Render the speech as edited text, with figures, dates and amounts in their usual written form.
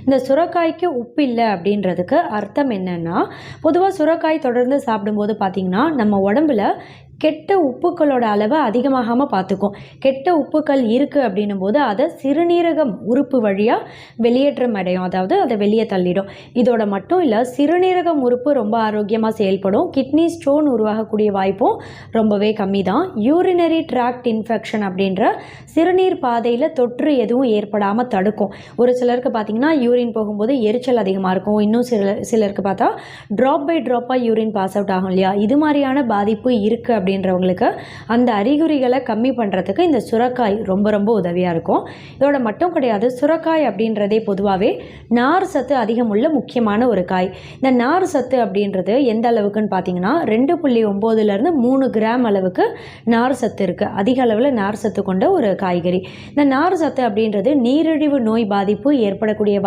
இந்த சுரைக்காய்க்கு உப்பு இல்லை அப்படின்றதுக்கு அர்த்தம் என்னன்னா, பொதுவாக சுரைக்காய் தொடர்ந்து சாப்பிடும்போது பார்த்திங்கன்னா நம்ம உடம்புல கெட்ட உப்புக்களோட அளவை அதிகமாகாமல் பார்த்துக்கும். கெட்ட உப்புக்கள் இருக்குது அப்படின்னும் போது அதை சிறுநீரகம் உறுப்பு வழியாக வெளியேற்றம் அடையும், அதாவது அதை வெளியே தள்ளிடும். இதோட மட்டும் இல்லை, சிறுநீரகம் உறுப்பு ரொம்ப ஆரோக்கியமாக செயல்படும். கிட்னி ஸ்டோன் உருவாகக்கூடிய வாய்ப்பும் ரொம்பவே கம்மி தான். யூரினரி ட்ராக்ட் இன்ஃபெக்ஷன் அப்படின்ற சிறுநீர் பாதையில் தொற்று எதுவும் ஏற்படாமல் தடுக்கும். ஒரு சிலருக்கு பார்த்திங்கன்னா யூரின் போகும்போது எரிச்சல் அதிகமாக இருக்கும். இன்னும் சிலருக்கு பார்த்தா ட்ராப் பை ட்ராப்பாக யூரின் பாஸ் அவுட் ஆகும் இல்லையா? இது மாதிரியான பாதிப்பு இருக்குது அப்படின்றவங்களுக்கு அந்த அறிகுறிகளை கம்மி பண்ணுறதுக்கு இந்த சுரைக்காய் ரொம்ப ரொம்ப உதவியாக இருக்கும். இதோட மட்டும் கிடையாது, சுரைக்காய் அப்படின்றதே பொதுவாகவே நார் சத்து அதிகமுள்ள முக்கியமான ஒரு காய். இந்த நார் சத்து அப்படின்றது எந்த அளவுக்குன்னு பார்த்தீங்கன்னா 2.9 3 கிராம் அளவுக்கு நார் சத்து இருக்குது. அதிக அளவில் நார் சத்து கொண்ட ஒரு காய்கறி. இந்த நார் சத்து அப்படின்றது நீரிழிவு நோய் பாதிப்பு ஏற்படக்கூடிய